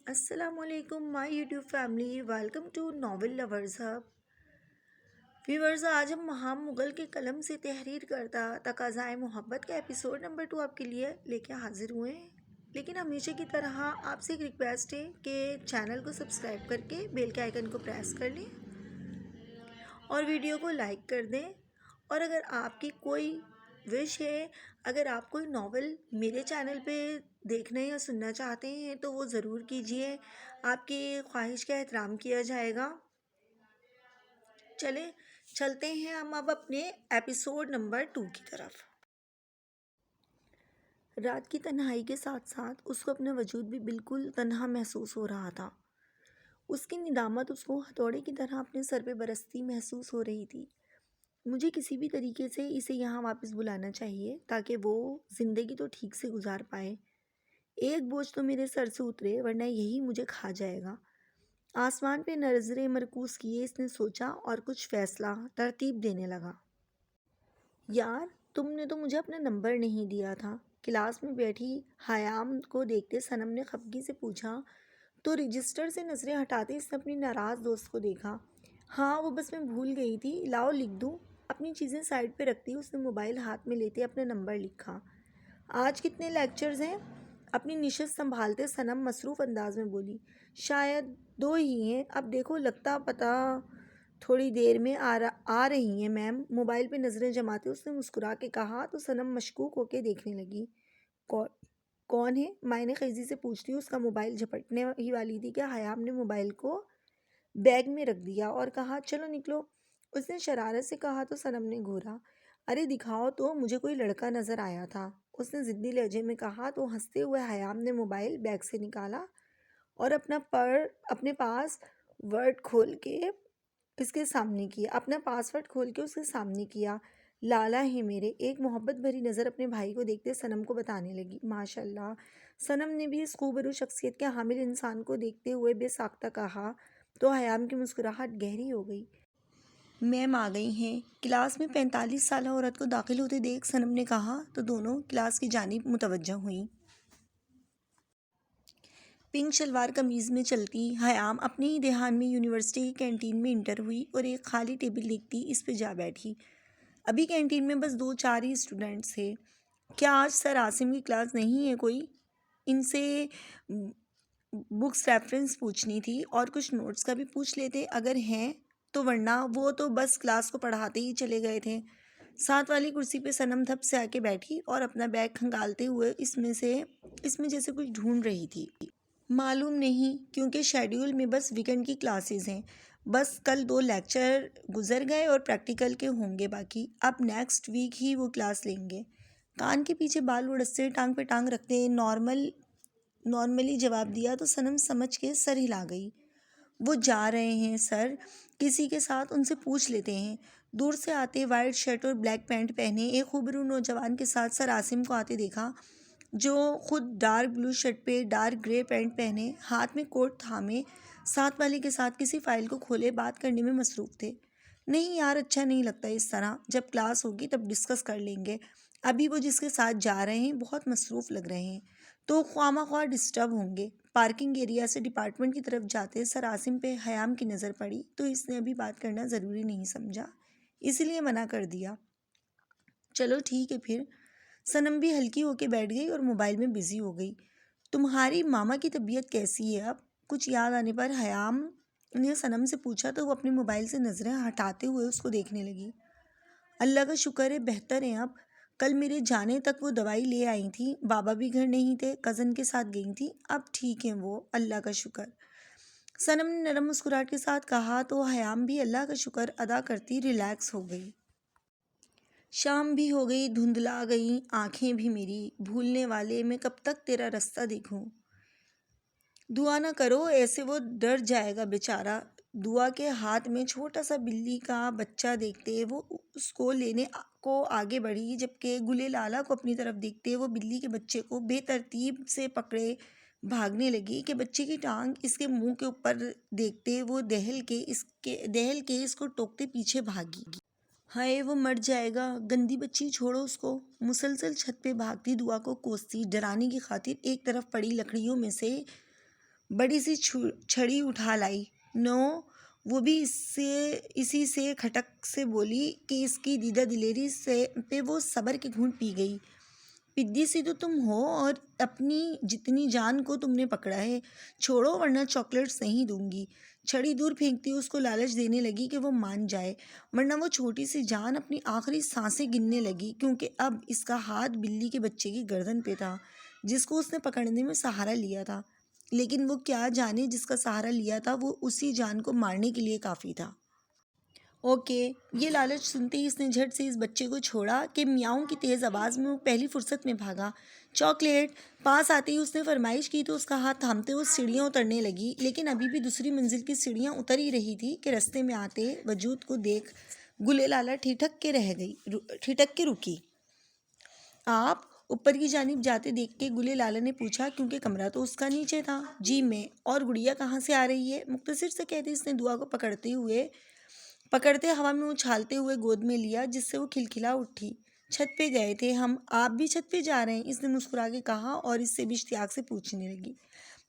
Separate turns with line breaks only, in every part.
السلام علیکم my YouTube family, welcome to novel lovers hub. Viewers, آج ہم مہام مغل کے قلم سے تحریر کردہ تقاضائے محبت کا ایپیسوڈ نمبر 2 آپ کے لیے لے کے حاضر ہوئے ہیں۔ لیکن ہمیشہ کی طرح آپ سے ایک ریکویسٹ ہے کہ چینل کو سبسکرائب کر کے بیل کے آئیکن کو پریس کر لیں اور ویڈیو کو لائک کر دیں۔ اور اگر آپ کی کوئی وش ہے، اگر آپ کوئی ناول میرے چینل پہ دیکھنا یا سننا چاہتے ہیں تو وہ ضرور کیجیے، آپ کی خواہش کا احترام کیا جائے گا۔ چلتے ہیں ہم اب اپنے ایپیسوڈ نمبر 2 کی طرف۔ رات کی تنہائی کے ساتھ ساتھ اس کو اپنا وجود بھی بالکل تنہا محسوس ہو رہا تھا۔ اس کی ندامت اس کو ہتھوڑے کی طرح اپنے سر پہ برستی محسوس ہو رہی تھی۔ مجھے کسی بھی طریقے سے اسے یہاں واپس بلانا چاہیے تاکہ وہ زندگی تو ٹھیک سے گزار پائے۔ ایک بوجھ تو میرے سر سے اترے ورنہ یہی مجھے کھا جائے گا۔ آسمان پہ نظریں مرکوز کیے اس نے سوچا اور کچھ فیصلہ ترتیب دینے لگا۔ یار، تم نے تو مجھے اپنا نمبر نہیں دیا تھا۔ کلاس میں بیٹھی حیام کو دیکھتے صنم نے خفگی سے پوچھا تو رجسٹر سے نظریں ہٹاتے اس نے اپنی ناراض دوست کو دیکھا۔ ہاں، وہ بس میں بھول گئی تھی، لاؤ لکھ دوں۔ اپنی چیزیں سائڈ پہ رکھتی اس نے موبائل ہاتھ میں لیتے اپنا نمبر لکھا۔ آج کتنے لیکچرز ہیں؟ اپنی نشست سنبھالتے صنم مصروف انداز میں بولی۔ شاید 2 ہی ہیں، اب دیکھو لگتا پتہ تھوڑی دیر میں آ رہی ہیں میم۔ موبائل پہ نظریں جماتے اس نے مسکرا کے کہا تو صنم مشکوک ہو کے دیکھنے لگی۔ کون ہے؟ معنی خیزی سے پوچھتی اس کا موبائل جھپٹنے ہی والی تھی کہ حیام نے موبائل کو بیگ میں رکھ دیا اور کہا چلو نکلو۔ اس نے شرارت سے کہا تو صنم نے گھورا۔ ارے دکھاؤ تو، مجھے کوئی لڑکا نظر آیا تھا، اس نے ضدی لہجے میں کہا تو ہنستے ہوئے حیام نے موبائل بیگ سے نکالا اور اپنے پاس ورڈ کھول کے اس کے سامنے کیا۔ لالا ہے میرے، ایک محبت بھری نظر اپنے بھائی کو دیکھتے صنم کو بتانے لگی۔ ماشاء اللہ، صنم نے بھی اس خوبرو شخصیت کے حامل انسان کو دیکھتے ہوئے بے ساختہ کہا تو حیام کی مسکراہٹ گہری ہو گئی۔ میم آ گئی ہیں۔ کلاس میں 45 سالہ عورت کو داخل ہوتے دیکھ صنم نے کہا تو دونوں کلاس کی جانب متوجہ ہوئیں۔ پنک شلوار قمیض میں چلتی حیام اپنے ہی دھیان میں یونیورسٹی کی کینٹین میں انٹر ہوئی اور ایک خالی ٹیبل دیکھتی اس پہ جا بیٹھی۔ ابھی کینٹین میں بس 2-4 ہی اسٹوڈنٹس تھے۔ کیا آج سر عاصم کی کلاس نہیں ہے کوئی؟ ان سے بکس ریفرنس پوچھنی تھی اور کچھ نوٹس کا بھی پوچھ لیتے اگر ہیں تو، ورنہ وہ تو بس کلاس کو پڑھاتے ہی چلے گئے تھے۔ ساتھ والی کرسی پہ صنم دھپ سے آ کے بیٹھی اور اپنا بیگ کھنگالتے ہوئے اس میں جیسے کچھ ڈھونڈ رہی تھی۔ معلوم نہیں، کیونکہ شیڈیول میں بس ویکنڈ کی کلاسز ہیں، بس کل 2 لیکچر گزر گئے اور پریکٹیکل کے ہوں گے باقی، اب نیکسٹ ویک ہی وہ کلاس لیں گے۔ کان کے پیچھے بال اڑستے ٹانگ پہ ٹانگ رکھتے نارملی جواب دیا تو صنم سمجھ کے سر ہلا گئی۔ وہ جا رہے ہیں سر، کسی کے ساتھ ان سے پوچھ لیتے ہیں۔ دور سے آتے وائٹ شرٹ اور بلیک پینٹ پہنے ایک خوبرو نوجوان کے ساتھ سر عاصم کو آتے دیکھا، جو خود ڈارک بلو شرٹ پہ ڈارک گرے پینٹ پہنے، ہاتھ میں کوٹ تھامے ساتھ والے کے ساتھ کسی فائل کو کھولے بات کرنے میں مصروف تھے۔ نہیں یار، اچھا نہیں لگتا اس طرح، جب کلاس ہوگی تب ڈسکس کر لیں گے، ابھی وہ جس کے ساتھ جا رہے ہیں بہت مصروف لگ رہے ہیں تو خواہ ڈسٹرب ہوں گے۔ پارکنگ ایریا سے ڈپارٹمنٹ کی طرف جاتے سر عاصم پہ حیام کی نظر پڑی تو اس نے ابھی بات کرنا ضروری نہیں سمجھا، اس لیے منع کر دیا۔ چلو ٹھیک ہے پھر۔ صنم بھی ہلکی ہو کے بیٹھ گئی اور موبائل میں بزی ہو گئی۔ تمہاری ماما کی طبیعت کیسی ہے اب؟ کچھ یاد آنے پر حیام نے صنم سے پوچھا تو وہ اپنے موبائل سے نظریں ہٹاتے ہوئے اس کو دیکھنے لگی۔ اللہ کا شکر ہے بہتر ہے اب، کل میرے جانے تک وہ دوائی لے آئی تھی، بابا بھی گھر نہیں تھے، کزن کے ساتھ گئی تھی، اب ٹھیک ہیں وہ، اللہ کا شکر۔ صنم نے نرم مسکراہٹ کے ساتھ کہا تو حیام بھی اللہ کا شکر ادا کرتی ریلیکس ہو گئی۔ شام بھی ہو گئی، دھندلا گئی آنکھیں بھی میری، بھولنے والے میں کب تک تیرا رستہ دیکھوں۔ دعا نہ کرو، ایسے وہ ڈر جائے گا بیچارہ۔ دعا کے ہاتھ میں چھوٹا سا بلی کا بچہ دیکھتے وہ اس کو لینے کو آگے بڑھی، جبکہ گلے لالا کو اپنی طرف دیکھتے وہ بلی کے بچے کو بے ترتیب سے پکڑے بھاگنے لگی کہ بچے کی ٹانگ اس کے منہ کے اوپر دیکھتے وہ دہل کے اس کو ٹوکتے پیچھے بھاگی۔ ہائے وہ مر جائے گا، گندی بچی، چھوڑو اس کو۔ مسلسل چھت پہ بھاگتی دعا کو کوستی ڈرانے کی خاطر ایک طرف پڑی لکڑیوں میں سے بڑی سی چھڑی اٹھا لائی۔ نو، وہ بھی اسی سے کھٹک سے بولی کہ اس کی دیدہ دلیری سے پہ وہ صبر کے گھونٹ پی گئی۔ پدی سی تو تم ہو اور اپنی جتنی جان کو تم نے پکڑا ہے، چھوڑو ورنہ چاکلیٹس نہیں دوں گی۔ چھڑی دور پھینکتی اس کو لالچ دینے لگی کہ وہ مان جائے، ورنہ وہ چھوٹی سی جان اپنی آخری سانسیں گننے لگی، کیونکہ اب اس کا ہاتھ بلی کے بچے کی گردن پہ تھا جس کو اس نے پکڑنے میں سہارا لیا تھا۔ لیکن وہ کیا جانے جس کا سہارا لیا تھا وہ اسی جان کو مارنے کے لیے کافی تھا۔ اوکے، یہ لالچ سنتے ہی اس نے جھٹ سے اس بچے کو چھوڑا کہ میاؤں کی تیز آواز میں وہ پہلی فرصت میں بھاگا۔ چاکلیٹ! پاس آتے ہی اس نے فرمائش کی تو اس کا ہاتھ تھامتے وہ سیڑھیاں اترنے لگی، لیکن ابھی بھی دوسری منزل کی سیڑھیاں اتر ہی رہی تھی کہ رستے میں آتے وجود کو دیکھ گلے لالہ ٹھٹک کے رکی۔ آپ؟ اوپر کی جانب جاتے دیکھ کے گلے لالہ نے پوچھا، کیونکہ کمرہ تو اس کا نیچے تھا۔ جی میں، اور گڑیا کہاں سے آ رہی ہے؟ مختصر سے کہتے اس نے دعا کو پکڑتے ہوا میں اچھالتے ہوئے گود میں لیا، جس سے وہ کھلکھلا اٹھی۔ چھت پہ گئے تھے ہم، آپ بھی چھت پہ جا رہے ہیں؟ اس نے مسکرا کے کہا اور اس سے بھی اشتیاق سے پوچھنے لگی۔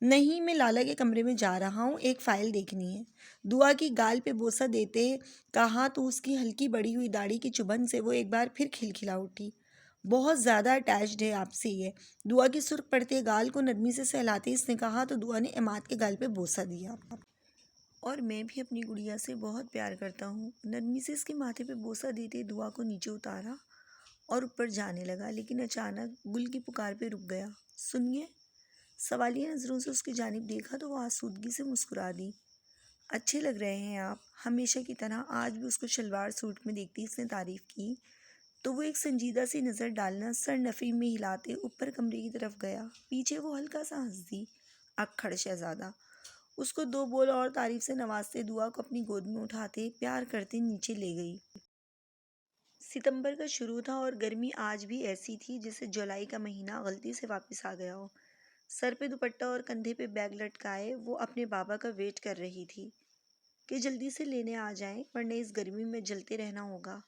نہیں، میں لالا کے کمرے میں جا رہا ہوں، ایک فائل دیکھنی ہے۔ دعا کی گال پہ بوسہ دیتے کہا تو اس کی ہلکی بڑی ہوئی داڑھی کی چبھن سے وہ ایک بار پھر کھلکھلا اٹھی۔ بہت زیادہ اٹیچڈ ہے آپ سے یہ۔ دعا کی سرخ پڑتے گال کو نرمی سے سہلاتے اس نے کہا تو دعا نے عماد کے گال پہ بوسہ دیا۔ اور میں بھی اپنی گڑیا سے بہت پیار کرتا ہوں۔ نرمی سے اس کے ماتھے پہ بوسہ دیتے دعا کو نیچے اتارا اور اوپر جانے لگا، لیکن اچانک گل کی پکار پہ رک گیا۔ سنیے! سوالیہ نظروں سے اس کی جانب دیکھا تو وہ آسودگی سے مسکرا دی۔ اچھے لگ رہے ہیں آپ، ہمیشہ کی طرح آج بھی اس کو شلوار سوٹ میں دیکھتی اس نے تعریف کی تو وہ ایک سنجیدہ سی نظر ڈالنا سر نفی میں ہلاتے اوپر کمرے کی طرف گیا۔ پیچھے وہ ہلکا سا ہنس دی۔ اکھڑ شہزادہ! اس کو دو بول اور تعریف سے نوازتے دعا کو اپنی گود میں اٹھاتے پیار کرتے نیچے لے گئی۔ ستمبر کا شروع تھا اور گرمی آج بھی ایسی تھی جیسے جولائی کا مہینہ غلطی سے واپس آ گیا ہو۔ سر پہ دوپٹہ اور کندھے پہ بیگ لٹکائے وہ اپنے بابا کا ویٹ کر رہی تھی کہ جلدی سے لینے آ جائیں، ورنہ اس گرمی میں جلتے رہنا ہوگا۔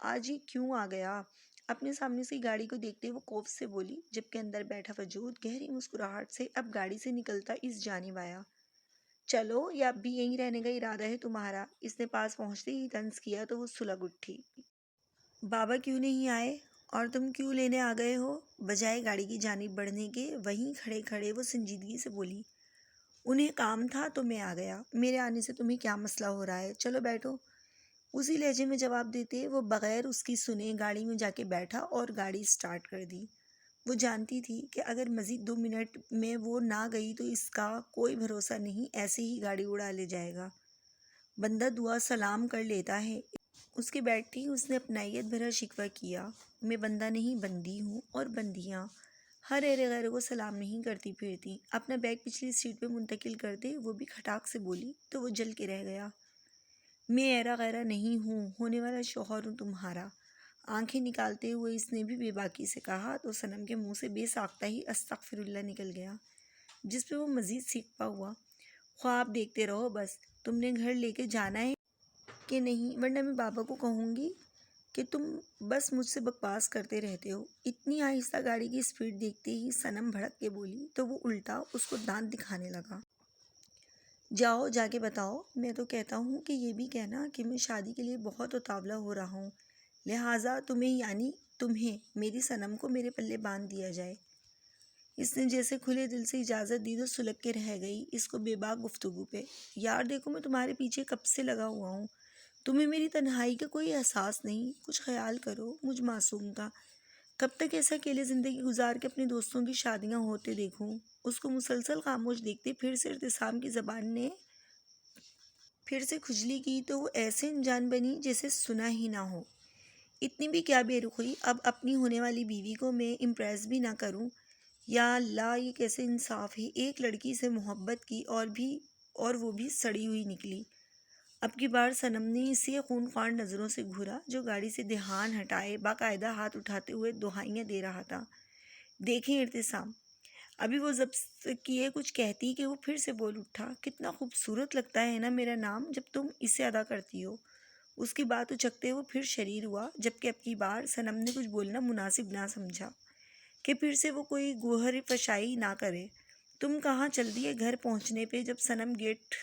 آج ہی کیوں آ گیا؟ اپنے سامنے سے گاڑی کو دیکھتے وہ خوف سے بولی، جبکہ اندر بیٹھا وجود گہری مسکراہٹ سے اب گاڑی سے نکلتا اس جانب آیا۔ چلو، یا اب بھی یہیں رہنے کا ارادہ ہے تمہارا؟ اس نے پاس پہنچتے ہی طنز کیا تو وہ سلگ اٹھی۔ بابا کیوں نہیں آئے؟ اور تم کیوں لینے آ گئے ہو؟ بجائے گاڑی کی جانب بڑھنے کے وہیں کھڑے کھڑے وہ سنجیدگی سے بولی۔ انہیں کام تھا تو میں آ گیا، میرے آنے سے تمہیں کیا مسئلہ ہو رہا ہے؟ چلو بیٹھو۔ اسی لہجے میں جواب دیتے وہ بغیر اس کی سنے گاڑی میں جا کے بیٹھا اور گاڑی سٹارٹ کر دی۔ وہ جانتی تھی کہ اگر مزید 2 منٹ میں وہ نہ گئی تو اس کا کوئی بھروسہ نہیں، ایسے ہی گاڑی اڑا لے جائے گا۔ بندہ دعا سلام کر لیتا ہے۔ اس کے بیٹھتے ہی اس نے اپنائیت بھرا شکوہ کیا، میں بندہ نہیں بندی ہوں، اور بندیاں ہر ایرے غیروں کو سلام نہیں کرتی پھرتی۔ اپنا بیگ پچھلی سیٹ پہ منتقل کرتے وہ بھی کھٹاک سے بولی تو وہ جل کے رہ گیا۔ میں ایرا غیرہ نہیں ہوں، ہونے والا شوہر ہوں تمہارا۔ آنکھیں نکالتے ہوئے اس نے بھی بے باکی سے کہا تو صنم کے منہ سے بے ساختہ ہی استغفر اللہ نکل گیا، جس پہ وہ مزید سیکھتا ہوا۔ خواب دیکھتے رہو بس، تم نے گھر لے کے جانا ہے کہ نہیں، ورنہ میں بابا کو کہوں گی کہ تم بس مجھ سے بکواس کرتے رہتے ہو۔ اتنی آہستہ گاڑی کی سپیڈ دیکھتے ہی صنم بھڑک کے بولی تو وہ الٹا اس کو دانت دکھانے لگا۔ جاؤ جا کے بتاؤ، میں تو کہتا ہوں کہ یہ بھی کہنا کہ میں شادی کے لیے بہت اتاولا ہو رہا ہوں، لہٰذا تمہیں یعنی تمہیں میری صنم کو میرے پلے باندھ دیا جائے۔ اس نے جیسے کھلے دل سے اجازت دی تو سلگ کے رہ گئی اس کو بے باک گفتگو پہ۔ یار دیکھو، میں تمہارے پیچھے کب سے لگا ہوا ہوں، تمہیں میری تنہائی کا کوئی احساس نہیں؟ کچھ خیال کرو مجھ معصوم کا، کب تک ایسا اکیلے زندگی گزار کے اپنے دوستوں کی شادیاں ہوتے دیکھوں؟ اس کو مسلسل خاموش دیکھتے پھر سے ارتسام کی زبان نے پھر سے کھجلی کی تو وہ ایسے انجان بنی جیسے سنا ہی نہ ہو۔ اتنی بھی کیا بے رخی، اب اپنی ہونے والی بیوی کو میں امپریس بھی نہ کروں؟ یا اللہ، یہ کیسے انصاف ہے؟ ایک لڑکی سے محبت کی اور وہ بھی سڑی ہوئی نکلی۔ اب کی بار صنم نے اسی خون خوار نظروں سے گھورا جو گاڑی سے دھیان ہٹائے باقاعدہ ہاتھ اٹھاتے ہوئے دہائیاں دے رہا تھا۔ دیکھیں ارتسام! ابھی وہ ضبط کیے کچھ کہتی کہ وہ پھر سے بول اٹھا، کتنا خوبصورت لگتا ہے نا میرا نام جب تم اسے ادا کرتی ہو۔ اس کی بات اچکتے وہ پھر شریر ہوا، جبکہ اب کی بار صنم نے کچھ بولنا مناسب نہ سمجھا کہ پھر سے وہ کوئی گوہر فشائی نہ کرے۔ تم کہاں چل دیے؟ گھر پہنچنے پہ جب صنم گیٹ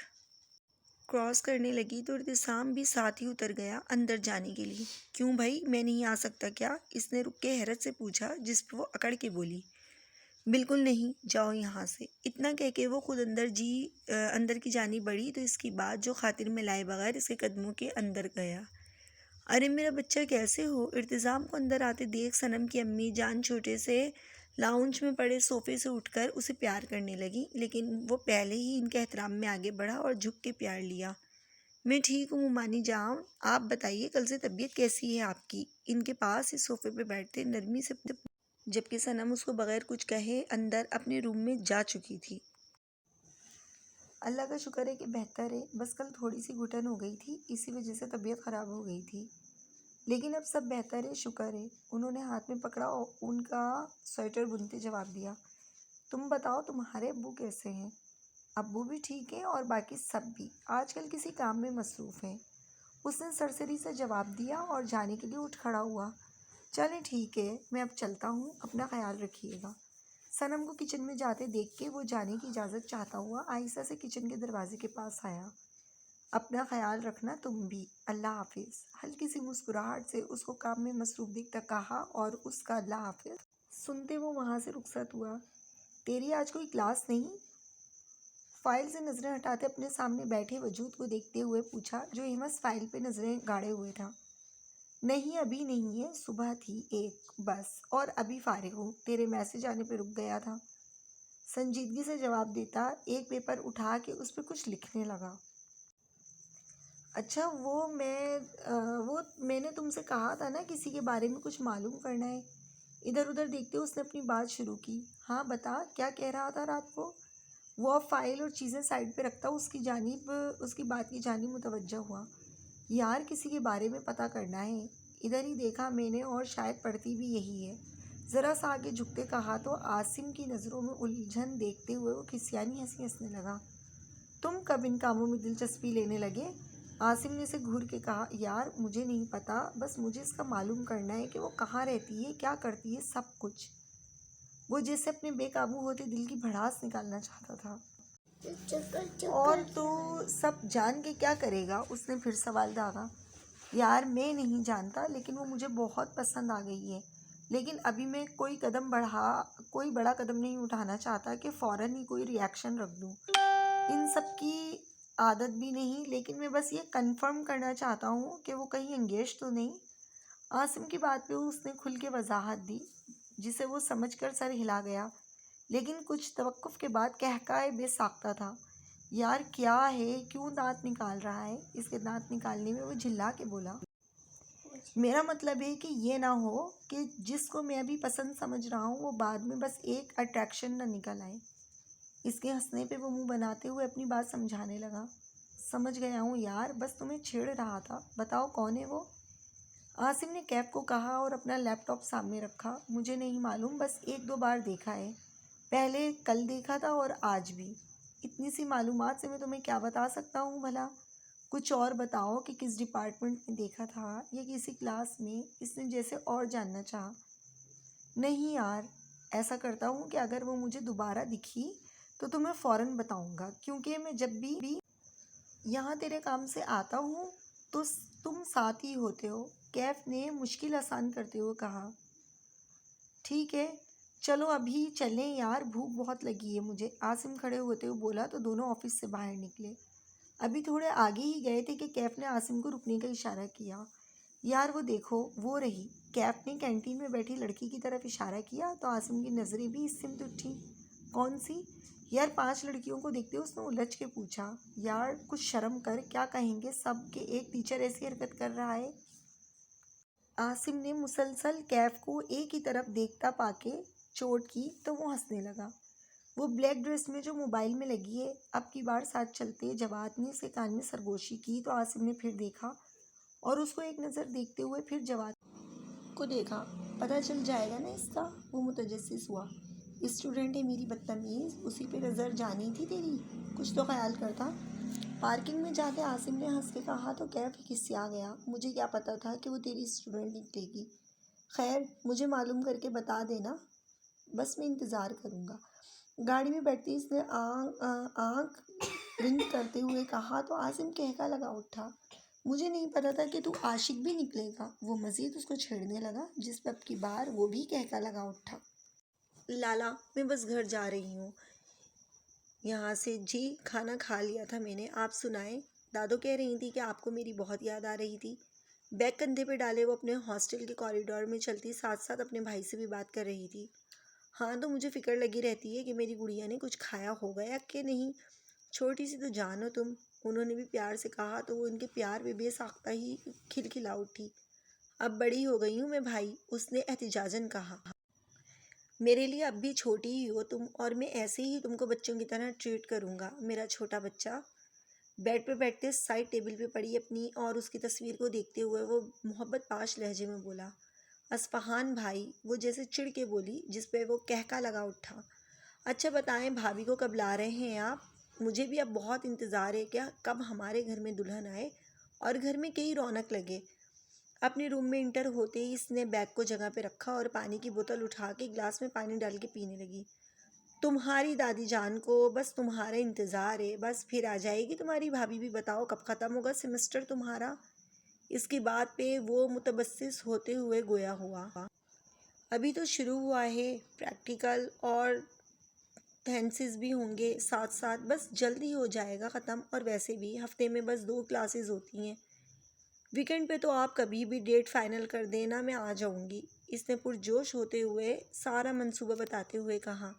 کراس کرنے لگی تو ارتسام بھی ساتھ ہی اتر گیا اندر جانے کے لیے۔ کیوں بھائی، میں نہیں آ سکتا کیا؟ اس نے رک کے حیرت سے پوچھا، جس پہ وہ اکڑ کے بولی، بالکل نہیں، جاؤ یہاں سے۔ اتنا کہہ کے وہ خود اندر کی جانب بڑھی تو اس کی بات جو خاطر میں لائے بغیر اس کے قدموں کے اندر گیا۔ ارے میرا بچہ کیسے ہو؟ ارتسام کو اندر آتے دیکھ صنم کی امی جان چھوٹے سے لاؤنج میں پڑے صوفے سے اٹھ کر اسے پیار کرنے لگی، لیکن وہ پہلے ہی ان کے احترام میں آگے بڑھا اور جھک کے پیار لیا۔ میں ٹھیک ہوں ممانی جان، آپ بتائیے کل سے طبیعت کیسی ہے آپ کی؟ ان کے پاس اس صوفے پہ بیٹھتے نرمی سے جبکہ صنم اس کو بغیر کچھ کہے اندر اپنے روم میں جا چکی تھی۔ اللہ کا شکر ہے کہ بہتر ہے، بس کل تھوڑی سی گھٹن ہو گئی تھی، اسی وجہ سے طبیعت خراب ہو گئی تھی، لیکن اب سب بہتر ہے، شکر ہے۔ انہوں نے ہاتھ میں پکڑا اور ان کا سویٹر بنتے جواب دیا۔ تم بتاؤ تمہارے ابو کیسے ہیں؟ ابو بھی ٹھیک ہیں اور باقی سب بھی آج کل کسی کام میں مصروف ہیں، اس نے سرسری سے جواب دیا اور جانے کے لیے اٹھ کھڑا ہوا۔ چلیں ٹھیک ہے، میں اب چلتا ہوں، اپنا خیال رکھیے گا۔ صنم کو کچن میں جاتے دیکھ کے وہ جانے کی اجازت چاہتا ہوا آہستہ سے کچن کے دروازے کے پاس آیا۔ اپنا خیال رکھنا تم بھی، اللہ حافظ۔ ہلکی سی مسکراہٹ سے اس کو کام میں مصروف دیکھتا کہا اور اس کا اللہ حافظ سنتے وہ وہاں سے رخصت ہوا۔ تیری آج کوئی کلاس نہیں؟ فائل سے نظریں ہٹاتے اپنے سامنے بیٹھے وجود کو دیکھتے ہوئے پوچھا، جو ہمس فائل پہ نظریں گاڑے ہوئے تھا۔ نہیں ابھی نہیں ہے، صبح تھی ایک بس، اور ابھی فارغ ہوں، تیرے میسج آنے پہ رک گیا تھا، سنجیدگی سے جواب دیتا ایک پیپر اٹھا کے اس پہ کچھ لکھنے لگا۔ اچھا وہ میں نے تم سے کہا تھا نا کسی کے بارے میں کچھ معلوم کرنا ہے؟ ادھر ادھر دیکھتے اس نے اپنی بات شروع کی۔ ہاں بتا، کیا کہہ رہا تھا رات کو؟ وہ اب فائل اور چیزیں سائڈ پہ رکھتا اس کی بات کی جانب متوجہ ہوا۔ یار کسی کے بارے میں پتہ کرنا ہے، ادھر ہی دیکھا میں نے اور شاید پڑھتی بھی یہی ہے۔ ذرا سا آگے جھکتے کہا تو عاصم کی نظروں میں الجھن دیکھتے ہوئے وہ کھسیانی ہنسی ہنسنے لگا۔ تم کب ان کاموں میں دلچسپی لینے لگے؟ عاصم نے اسے گھور کے کہا۔ یار مجھے نہیں پتا، بس مجھے اس کا معلوم کرنا ہے کہ وہ کہاں رہتی ہے، کیا کرتی ہے، سب کچھ۔ وہ جیسے اپنے بے قابو ہوتے دل کی بھڑاس نکالنا چاہتا تھا۔ اور تو سب جان کے کیا کرے گا؟ اس نے پھر سوال داغا۔ یار میں نہیں جانتا، لیکن وہ مجھے بہت پسند آ گئی ہے، لیکن ابھی میں کوئی بڑا قدم نہیں اٹھانا چاہتا کہ فوراً ہی کوئی ری ایکشن رکھ دوں۔ ان سب کی عادت بھی نہیں، لیکن میں بس یہ کنفرم کرنا چاہتا ہوں کہ وہ کہیں انگیج تو نہیں۔ عاصم کی بات پہ اس نے کھل کے وضاحت دی، جسے وہ سمجھ کر سر ہلا گیا، لیکن کچھ توقف کے بعد کہکہائے بے ساختہ تھا۔ یار کیا ہے، کیوں دانت نکال رہا ہے؟ اس کے دانت نکالنے میں وہ جھلا کے بولا۔ میرا مطلب ہے کہ یہ نہ ہو کہ جس کو میں ابھی پسند سمجھ رہا ہوں وہ بعد میں بس ایک اٹریکشن نہ نکل آئے۔ اس کے ہنسنے پہ وہ منہ بناتے ہوئے اپنی بات سمجھانے لگا۔ سمجھ گیا ہوں یار، بس تمہیں چھیڑ رہا تھا، بتاؤ کون ہے وہ؟ عاصم نے کیف کو کہا اور اپنا لیپ ٹاپ سامنے رکھا۔ مجھے نہیں معلوم، بس ایک دو بار دیکھا ہے، پہلے کل دیکھا تھا اور آج بھی۔ اتنی سی معلومات سے میں تمہیں کیا بتا سکتا ہوں بھلا؟ کچھ اور بتاؤ کہ کس ڈپارٹمنٹ میں دیکھا تھا یا کسی کلاس میں؟ اس نے جیسے اور جاننا چاہا۔ نہیں یار، ایسا کرتا ہوں کہ اگر وہ مجھے دوبارہ دکھی تو تمہیں فوراً بتاؤں گا، کیونکہ میں جب بھی یہاں تیرے کام سے آتا ہوں تو تم ساتھ ہی ہوتے ہو، کیف نے مشکل آسان کرتے ہوئے کہا۔ ٹھیک ہے چلو ابھی چلیں یار، بھوک بہت لگی ہے مجھے، عاصم کھڑے ہوتے ہوئے بولا تو دونوں آفس سے باہر نکلے۔ ابھی تھوڑے آگے ہی گئے تھے کہ کیف نے عاصم کو رکنے کا اشارہ کیا۔ یار وہ دیکھو، وہ رہی۔ کیف نے کینٹین میں بیٹھی لڑکی کی طرف اشارہ کیا تو عاصم کی نظریں بھی اس سمت اٹھی۔ کون سی؟ یار 5 لڑکیوں کو دیکھتے اس نے الجھ کے پوچھا۔ یار کچھ شرم کر، کیا کہیں گے سب کہ ایک ٹیچر ایسی حرکت کر رہا ہے؟ عاصم نے مسلسل کیف کو ایک ہی طرف دیکھتا پا کے چوٹ کی تو وہ ہنسنے لگا۔ وہ بلیک ڈریس میں جو موبائل میں لگی ہے، اب کی بار ساتھ چلتے جواد نے اس کے کان میں سرگوشی کی تو عاصم نے پھر دیکھا اور اس کو ایک نظر دیکھتے ہوئے پھر جواد کو دیکھا۔ پتہ چل جائے گا نا اس کا؟ وہ متجسس ہوا۔ اسٹوڈنٹ ہے میری بدتمیز، اسی پہ نظر جانی تھی تیری، کچھ تو خیال کرتا۔ پارکنگ میں جاتے عاصم نے ہنس کے کہا تو کیف کھسیا گیا۔ مجھے کیا پتہ تھا کہ وہ تیری اسٹوڈنٹ نکلے گی، خیر مجھے معلوم کر کے بتا دینا، بس میں انتظار کروں گا۔ گاڑی میں بیٹھتی اس نے آنکھ رنگ کرتے ہوئے کہا تو عاصم کہکا لگا اٹھا، مجھے نہیں پتا تھا کہ تو عاشق بھی نکلے گا۔ وہ مزید اس کو چھیڑنے لگا، جس پر اب کی بار وہ بھی کہکا لگا اٹھا، لالا میں بس گھر جا رہی ہوں یہاں سے، جی کھانا کھا لیا تھا میں نے، آپ سنائیں؟ دادو کہہ رہی تھی کہ آپ کو میری بہت یاد آ رہی تھی۔ بیگ کندھے پہ ڈالے وہ اپنے ہاسٹل کے کوریڈور میں چلتی ساتھ ساتھ اپنے بھائی سے بھی بات کر رہی تھی۔ ہاں تو مجھے فکر لگی رہتی ہے کہ میری گڑیا نے کچھ کھایا ہوگا یا کہ نہیں، چھوٹی سی تو جان ہو تم، انہوں نے بھی پیار سے کہا تو وہ ان کے پیار میں بے ساختہ ہی کھلکھلا اٹھی۔ اب بڑی ہو گئی ہوں میں بھائی، اس نے احتجاجاً کہا، میرے لیے اب بھی چھوٹی ہی ہو تم، اور میں ایسے ہی تم کو بچوں کی طرح ٹریٹ کروں گا میرا چھوٹا بچہ۔ بیڈ پہ بیٹھتے سائڈ ٹیبل پہ پڑی اپنی اور اس کی تصویر کو دیکھتے ہوئے وہ محبت پاش لہجے میں بولا، اصفہان بھائی، وہ جیسے چڑ کے بولی جس پہ وہ کہکا لگا اٹھا۔ اچھا بتائیں بھابھی کو کب لا رہے ہیں آپ؟ مجھے بھی اب بہت انتظار ہے کہ کب ہمارے گھر میں دلہن آئے اور گھر میں کئی رونق لگے۔ اپنے روم میں انٹر ہوتے ہی اس نے بیگ کو جگہ پہ رکھا اور پانی کی بوتل اٹھا کے گلاس میں پانی ڈال کے پینے لگی۔ تمہاری دادی جان کو بس تمہارا انتظار ہے، بس پھر آ جائے گی تمہاری بھابھی بھی، بتاؤ کب ختم ہوگا سیمسٹر تمہارا؟ اس کی بات پہ وہ متبسس ہوتے ہوئے گویا ہوا، ابھی تو شروع ہوا ہے، پریکٹیکل اور تھینسس بھی ہوں گے ساتھ ساتھ، بس جلدی ہو جائے گا ختم، اور ویسے بھی ہفتے میں بس 2 کلاسز ہوتی ہیں، ویکنڈ پہ تو آپ کبھی بھی ڈیٹ فائنل کر دینا، میں آ جاؤں گی، اس نے پرجوش ہوتے ہوئے سارا منصوبہ بتاتے ہوئے کہا۔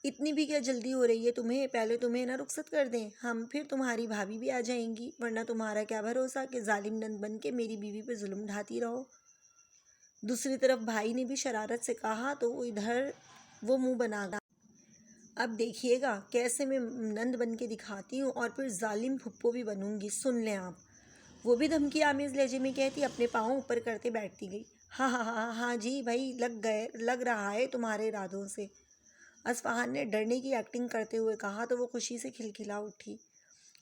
اتنی بھی کیا جلدی ہو رہی ہے تمہیں؟ پہلے تمہیں نہ رخصت کر دیں ہم، پھر تمہاری بھابھی بھی آ جائیں گی، ورنہ تمہارا کیا بھروسہ کہ ظالم نند بن کے میری بیوی پہ ظلم ڈھاتی رہو۔ دوسری طرف بھائی نے بھی شرارت سے کہا تو وہ ادھر وہ منہ بنا گیا، اب دیکھیے گا کیسے میں نند بن کے دکھاتی ہوں اور پھر ظالم پھپھو بھی بنوں گی، سن لیں آپ۔ وہ بھی دھمکی آمیز لہجے میں کہتی اپنے پاؤں اوپر کرتے بیٹھتی گئی۔ ہاں ہاں ہاں ہاں جی بھائی، لگ رہا ہے تمہارے ارادوں سے، اصفہان نے ڈرنے کی ایکٹنگ کرتے ہوئے کہا تو وہ خوشی سے کھلکھلا اٹھی۔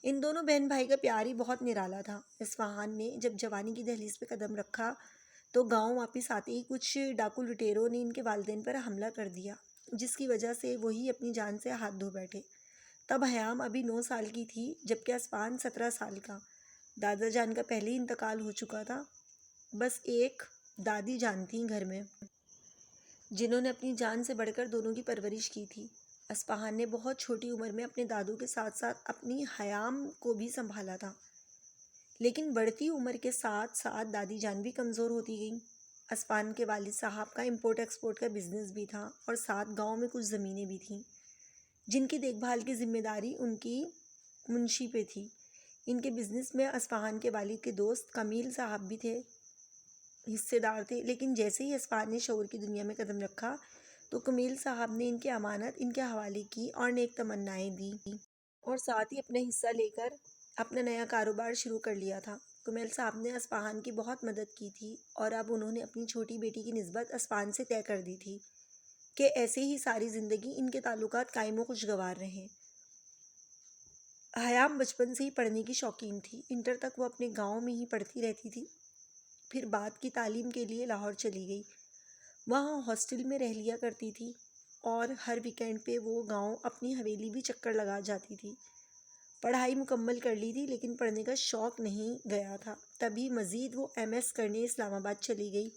ان دونوں بہن بھائی کا پیار ہی بہت نرالا تھا۔ اصفہان نے جب جوانی کی دہلیز پہ قدم رکھا تو گاؤں واپس آتے ہی کچھ ڈاکو لٹیروں نے ان کے والدین پر حملہ کر دیا، جس کی وجہ سے وہی اپنی جان سے ہاتھ دھو بیٹھے۔ تب حیام ابھی 9 سال کی تھی جبکہ اصفہان 17 سال کا۔ دادا جان کا پہلے ہی انتقال ہو چکا تھا، بس ایک دادی جان تھیں گھر میں، جنہوں نے اپنی جان سے بڑھ کر دونوں کی پرورش کی تھی۔ اصفہان نے بہت چھوٹی عمر میں اپنے دادو کے ساتھ ساتھ اپنی حیام کو بھی سنبھالا تھا، لیکن بڑھتی عمر کے ساتھ ساتھ دادی جان بھی کمزور ہوتی گئیں۔ اصفہان کے والد صاحب کا امپورٹ ایکسپورٹ کا بزنس بھی تھا اور ساتھ گاؤں میں کچھ زمینیں بھی تھیں، جن کی دیکھ بھال کی ذمہ داری ان کی منشی پہ تھی۔ ان کے بزنس میں اصفہان کے والد کے دوست کمیل صاحب بھی تھے، حصے دار تھے، لیکن جیسے ہی اصفہان نے شعور کی دنیا میں قدم رکھا تو کمیل صاحب نے ان کی امانت ان کے حوالے کی اور نیک تمنائیں دی، اور ساتھ ہی اپنا حصہ لے کر اپنا نیا کاروبار شروع کر لیا تھا۔ کمیل صاحب نے اصفہان کی بہت مدد کی تھی اور اب انہوں نے اپنی چھوٹی بیٹی کی نسبت اصفہان سے طے کر دی تھی کہ ایسے ہی ساری زندگی ان کے تعلقات قائم و خوشگوار رہیں۔ حیام بچپن سے ہی پڑھنے کی شوقین تھی، انٹر تک وہ اپنے گاؤں میں ہی پڑھتی رہتی تھی، پھر بعد کی تعلیم کے لیے لاہور چلی گئی، وہاں ہاسٹل میں رہ لیا کرتی تھی اور ہر ویکینڈ پہ وہ گاؤں اپنی حویلی بھی چکر لگا جاتی تھی۔ پڑھائی مکمل کر لی تھی لیکن پڑھنے کا شوق نہیں گیا تھا، تبھی مزید وہ ایم ایس کرنے اسلام آباد چلی گئی،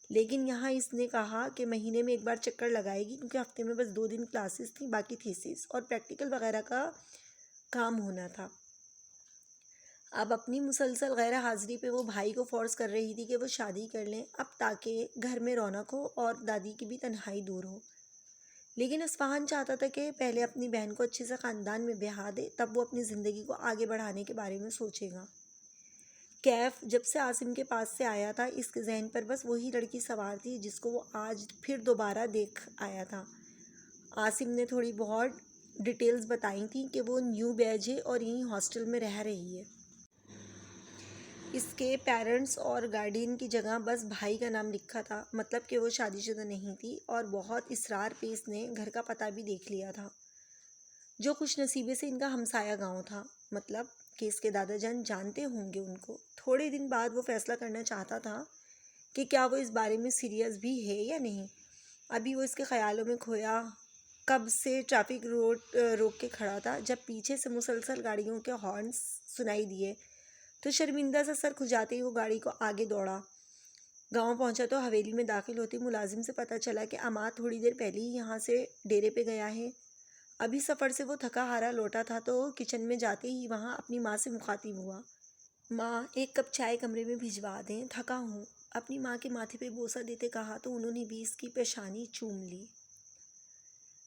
لیکن یہاں اس نے کہا کہ مہینے میں ایک بار چکر لگائے گی کیونکہ ہفتے میں بس 2 دن کلاسز تھیں، باقی تھیسس اور پریکٹیکل وغیرہ کا کام ہونا تھا۔ اب اپنی مسلسل غیر حاضری پہ وہ بھائی کو فورس کر رہی تھی کہ وہ شادی کر لیں اب تاکہ گھر میں رونق ہو اور دادی کی بھی تنہائی دور ہو، لیکن اصفہان چاہتا تھا کہ پہلے اپنی بہن کو اچھے سے خاندان میں بیاہ دے، تب وہ اپنی زندگی کو آگے بڑھانے کے بارے میں سوچے گا۔ کیف جب سے عاصم کے پاس سے آیا تھا اس کے ذہن پر بس وہی لڑکی سوار تھی جس کو وہ آج پھر دوبارہ دیکھ آیا تھا۔ عاصم نے تھوڑی بہت ڈیٹیلز بتائی تھیں کہ وہ نیو بیج ہے اور یہیں ہاسٹل میں رہ رہی ہے، اس کے پیرنٹس اور گارڈین کی جگہ بس بھائی کا نام لکھا تھا، مطلب کہ وہ شادی شدہ نہیں تھی، اور بہت اصرار پہ اس نے گھر کا پتہ بھی دیکھ لیا تھا، جو خوش نصیبی سے ان کا ہمسایہ گاؤں تھا، مطلب کہ اس کے دادا جان جانتے ہوں گے ان کو۔ تھوڑے دن بعد وہ فیصلہ کرنا چاہتا تھا کہ کیا وہ اس بارے میں سیریس بھی ہے یا نہیں، ابھی وہ اس کے خیالوں میں کھویا کب سے ٹریفک روک کے کھڑا تھا، جب پیچھے سے مسلسل گاڑیوں کے ہارنز سنائی دیے تو شرمندہ سا سر کھجاتے ہی وہ گاڑی کو آگے دوڑا۔ گاؤں پہنچا تو حویلی میں داخل ہوتے ملازم سے پتہ چلا کہ عماد تھوڑی دیر پہلے ہی یہاں سے ڈیرے پہ گیا ہے۔ ابھی سفر سے وہ تھکا ہارا لوٹا تھا تو کچن میں جاتے ہی وہاں اپنی ماں سے مخاطب ہوا۔ ماں، ایک کپ چائے کمرے میں بھجوا دیں، تھکا ہوں۔ اپنی ماں کے ماتھے پہ بوسہ دیتے کہا تو انہوں نے بھی اس کی پیشانی چوم لی۔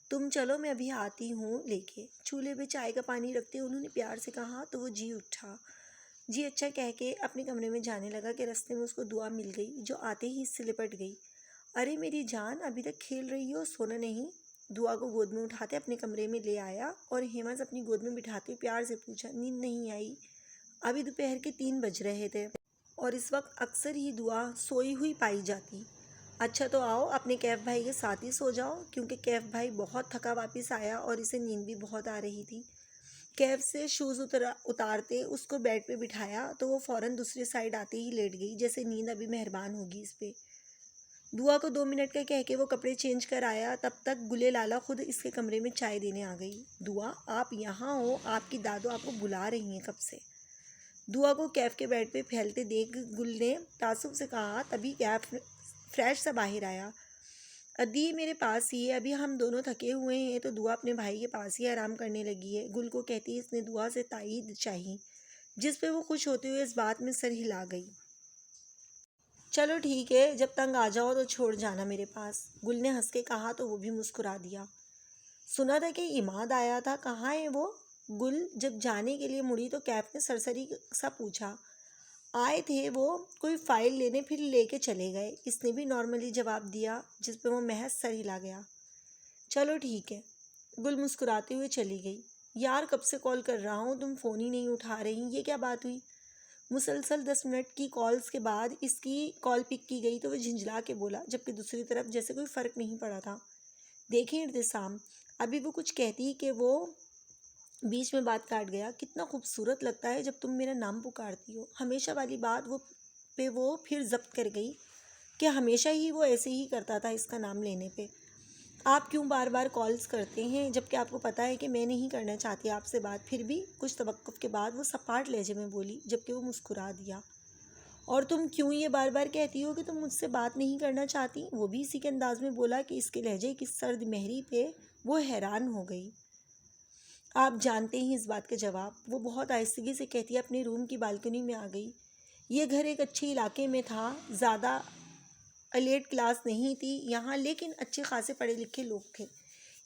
تم چلو، میں ابھی آتی ہوں لے کے۔ چولہے پہ چائے کا پانی رکھتے انہوں نے پیار سے کہا تو وہ جی اٹھا۔ جی اچھا کہہ کے اپنے کمرے میں جانے لگا کہ رستے میں اس کو دعا مل گئی جو آتے ہی اس سے لپٹ گئی۔ ارے میری جان، ابھی تک کھیل رہی ہو، سونا نہیں؟ دعا کو گود میں اٹھاتے اپنے کمرے میں لے آیا اور ہیمز اپنی گود میں بٹھاتے پیار سے پوچھا، نیند نہیں آئی؟ ابھی دوپہر کے 3 بج رہے تھے اور اس وقت اکثر ہی دعا سوئی ہوئی پائی جاتی۔ اچھا تو آؤ، اپنے کیف بھائی کے ساتھ ہی سو جاؤ، کیونکہ کیف بھائی بہت تھکا واپس آیا اور اسے نیند بھی بہت آ رہی تھی۔ کیف سے شوز اتارتے اس کو بیڈ پہ بٹھایا تو وہ فوراً دوسری سائڈ آتے ہی لیٹ گئی، جیسے نیند ابھی مہربان ہوگی اس پہ۔ دعا کو 2 منٹ کا کہہ کے وہ کپڑے چینج کر آیا، تب تک گلے لالا خود اس کے کمرے میں چائے دینے آ گئی۔ دعا، آپ یہاں ہو، آپ کی دادو آپ کو بلا رہی ہیں کب سے۔ دعا کو کیف کے بیڈ پہ پھیلتے دیکھ گل نے تعصب سے کہا، تبھی کیف فریش سا باہر آیا۔ ادی میرے پاس ہی ہے، ابھی ہم دونوں تھکے ہوئے ہیں تو دعا اپنے بھائی کے پاس ہی آرام کرنے لگی ہے، گل کو کہتی اس نے دعا سے تائید چاہی، جس پہ وہ خوش ہوتے ہوئے اس بات میں سر ہلا گئی۔ چلو ٹھیک ہے، جب تنگ آ جاؤ تو چھوڑ جانا میرے پاس، گل نے ہنس کے کہا تو وہ بھی مسکرا دیا۔ سنا تھا کہ عماد آیا تھا، کہاں ہے وہ؟ گل جب جانے کے لیے مڑی تو کیف نے سرسری سا پوچھا۔ آئے تھے وہ کوئی فائل لینے، پھر لے کے چلے گئے، اس نے بھی نارملی جواب دیا، جس پہ وہ محض سر ہلا گیا۔ چلو ٹھیک ہے، گل مسکراتے ہوئے چلی گئی۔ یار کب سے کال کر رہا ہوں، تم فون ہی نہیں اٹھا رہی، یہ کیا بات ہوئی؟ مسلسل 10 منٹ کی کالز کے بعد اس کی کال پک کی گئی تو وہ جھنجھلا کے بولا، جبکہ دوسری طرف جیسے کوئی فرق نہیں پڑا تھا۔ دیکھیں ابتسام، ابھی وہ کچھ کہتی کہ وہ بیچ میں بات کاٹ گیا۔ کتنا خوبصورت لگتا ہے جب تم میرا نام پکارتی ہو، ہمیشہ والی بات وہ پھر ضبط کر گئی کہ ہمیشہ ہی وہ ایسے ہی کرتا تھا اس کا نام لینے پہ۔ آپ کیوں بار بار کالز کرتے ہیں جبکہ آپ کو پتہ ہے کہ میں نہیں کرنا چاہتی آپ سے بات؟ پھر بھی کچھ توقف کے بعد وہ سپاٹ لہجے میں بولی، جبکہ وہ مسکرا دیا۔ اور تم کیوں یہ بار بار کہتی ہو کہ تم مجھ سے بات نہیں کرنا چاہتی؟ وہ بھی اسی کے انداز میں بولا کہ اس کے لہجے کی سرد مہری پہ وہ حیران ہو گئی۔ آپ جانتے ہیں اس بات کا جواب، وہ بہت آہستگی سے کہتی اپنے روم کی بالکنی میں آ گئی۔ یہ گھر ایک اچھے علاقے میں تھا، زیادہ ایلیٹ کلاس نہیں تھی یہاں، لیکن اچھے خاصے پڑھے لکھے لوگ تھے۔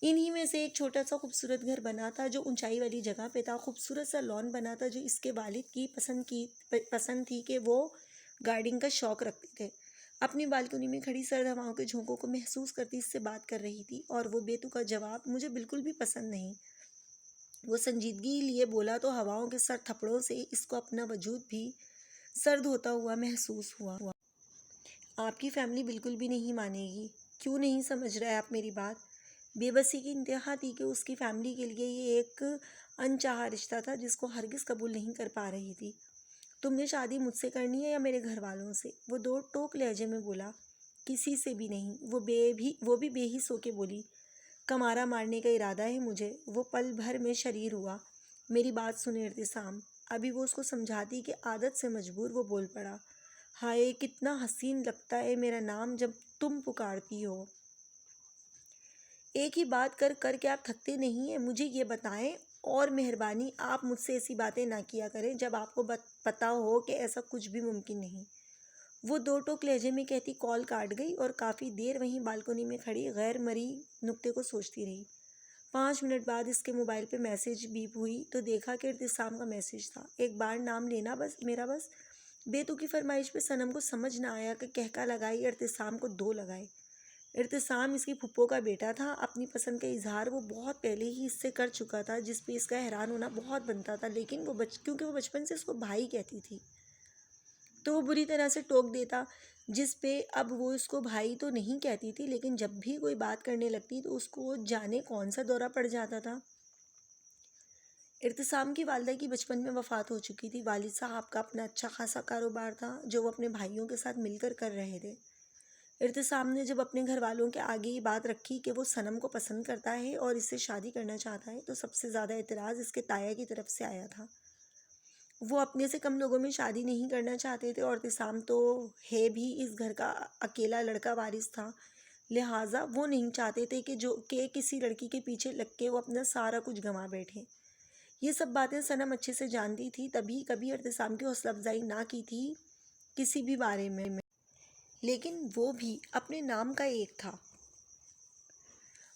انہی میں سے ایک چھوٹا سا خوبصورت گھر بنا تھا جو اونچائی والی جگہ پہ تھا، خوبصورت سا لان بنا تھا جو اس کے والد کی پسند تھی کہ وہ گارڈنگ کا شوق رکھتے تھے۔ اپنی بالکنی میں کھڑی سرد ہواؤں کے جھونکوں کو محسوس کرتی اس سے بات کر رہی تھی، اور وہ بیتو کا جواب مجھے بالکل بھی پسند نہیں۔ وہ سنجیدگی لیے بولا تو ہواؤں کے سرد تھپڑوں سے اس کو اپنا وجود بھی سرد ہوتا ہوا محسوس ہوا۔ آپ کی فیملی بالکل بھی نہیں مانے گی۔ کیوں نہیں سمجھ رہے آپ میری بات؟ بے بسی کی انتہا تھی کہ اس کی فیملی کے لیے یہ ایک انچاہا رشتہ تھا جس کو ہرگز قبول نہیں کر پا رہی تھی۔ تم نے شادی مجھ سے کرنی ہے یا میرے گھر والوں سے؟ وہ دو ٹوک لہجے میں بولا۔ کسی سے بھی نہیں، وہ بھی بے حس ہو کے بولی۔ کمارا مارنے کا ارادہ ہے مجھے؟ وہ پل بھر میں شریر ہوا۔ میری بات سنیں ابتسام، ابھی وہ اس کو سمجھاتی کہ عادت سے مجبور وہ بول پڑا، ہائے کتنا حسین لگتا ہے میرا نام جب تم پکارتی ہو۔ ایک ہی بات کر کر کے آپ تھکتے نہیں ہیں؟ مجھے یہ بتائیں، اور مہربانی آپ مجھ سے ایسی باتیں نہ کیا کریں جب آپ کو پتہ ہو کہ ایسا کچھ بھی ممکن نہیں۔ وہ دو ٹوک لہجے میں کہتی کال کاٹ گئی اور کافی دیر وہیں بالکنی میں کھڑی غیر مرئی نکتے کو سوچتی رہی۔ 5 منٹ بعد اس کے موبائل پہ میسج بیپ ہوئی تو دیکھا کہ ارتسام کا میسج تھا، ایک بار نام لینا بس میرا بس۔ بیتو کی فرمائش پہ صنم کو سمجھ نہ آیا کہ کہکا لگائی ارتسام کو 2 لگائے۔ ارتسام اس کی پھپھو کا بیٹا تھا، اپنی پسند کا اظہار وہ بہت پہلے ہی اس سے کر چکا تھا، جس پہ اس کا حیران ہونا بہت بنتا تھا، لیکن کیونکہ وہ بچپن سے اس کو بھائی کہتی تھی تو وہ بری طرح سے ٹوک دیتا، جس پہ اب وہ اس کو بھائی تو نہیں کہتی تھی، لیکن جب بھی کوئی بات کرنے لگتی تو اس کو جانے کون سا دورہ پڑ جاتا تھا۔ ارتسام کی والدہ کی بچپن میں وفات ہو چکی تھی۔ والد صاحب کا اپنا اچھا خاصا کاروبار تھا جو وہ اپنے بھائیوں کے ساتھ مل کر رہے تھے۔ ارتسام نے جب اپنے گھر والوں کے آگے یہ بات رکھی کہ وہ صنم کو پسند کرتا ہے اور اس سے شادی کرنا چاہتا ہے تو سب سے زیادہ اعتراض اس کے تایا کی طرف سے آیا تھا۔ وہ اپنے سے کم لوگوں میں شادی نہیں کرنا چاہتے تھے اور ارتسام تو ہے بھی اس گھر کا اکیلا لڑکا وارث تھا، لہٰذا وہ نہیں چاہتے تھے کہ کسی لڑکی کے پیچھے لگ کے وہ اپنا سارا کچھ گنوا بیٹھے۔ یہ سب باتیں صنم اچھے سے جانتی تھی، تبھی کبھی ارتسام کی حوصلہ افزائی نہ کی تھی کسی بھی بارے میں، لیکن وہ بھی اپنے نام کا ایک تھا۔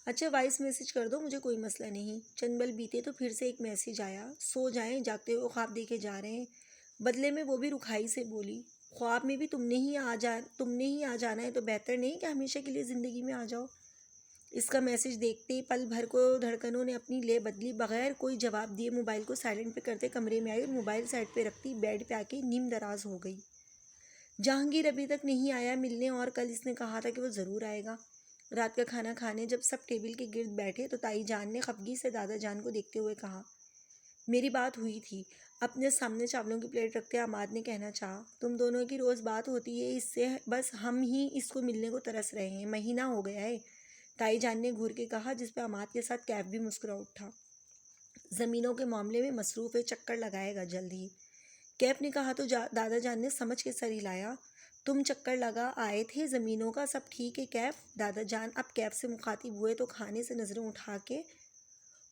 اچھا وائس میسج کر دو، مجھے کوئی مسئلہ نہیں۔ چند پل بیتے تو پھر سے ایک میسج آیا، سو جائیں، جاگتے ہوئے خواب دیکھے جا رہے ہیں۔ بدلے میں وہ بھی رکھائی سے بولی، خواب میں بھی تم نے ہی آ جانا ہے تو بہتر نہیں کہ ہمیشہ کے لیے زندگی میں آ جاؤ۔ اس کا میسج دیکھتے ہی پل بھر کو دھڑکنوں نے اپنی لے بدلی، بغیر کوئی جواب دیے موبائل کو سائلنٹ پہ کرتے کمرے میں آئی اور موبائل سائڈ پہ رکھتی بیڈ پہ آ کے نیم دراز ہو گئی۔ جہانگیر ابھی تک نہیں آیا ملنے، اور کل اس نے کہا تھا کہ وہ ضرور آئے گا۔ رات کا کھانا کھانے جب سب ٹیبل کے گرد بیٹھے تو تائی جان نے خفگی سے دادا جان کو دیکھتے ہوئے کہا، میری بات ہوئی تھی۔ اپنے سامنے چاولوں کی پلیٹ رکھتے عماد نے کہنا چاہا، تم دونوں کی روز بات ہوتی ہے، اس سے بس ہم ہی اس کو ملنے کو ترس رہے ہیں، مہینہ ہو گیا ہے۔ تائی جان نے گھور کے کہا، جس پہ عماد کے ساتھ کیف بھی مسکرا اٹھا۔ زمینوں کے معاملے میں مصروف ہے، چکر لگائے گا جلد ہی۔ کیف نے کہا تو دادا جان نے سمجھ کے سر ہلایا، تم چکر لگا آئے تھے زمینوں کا، سب ٹھیک ہے کیف؟ دادا جان اب کیف سے مخاطب ہوئے تو کھانے سے نظریں اٹھا کے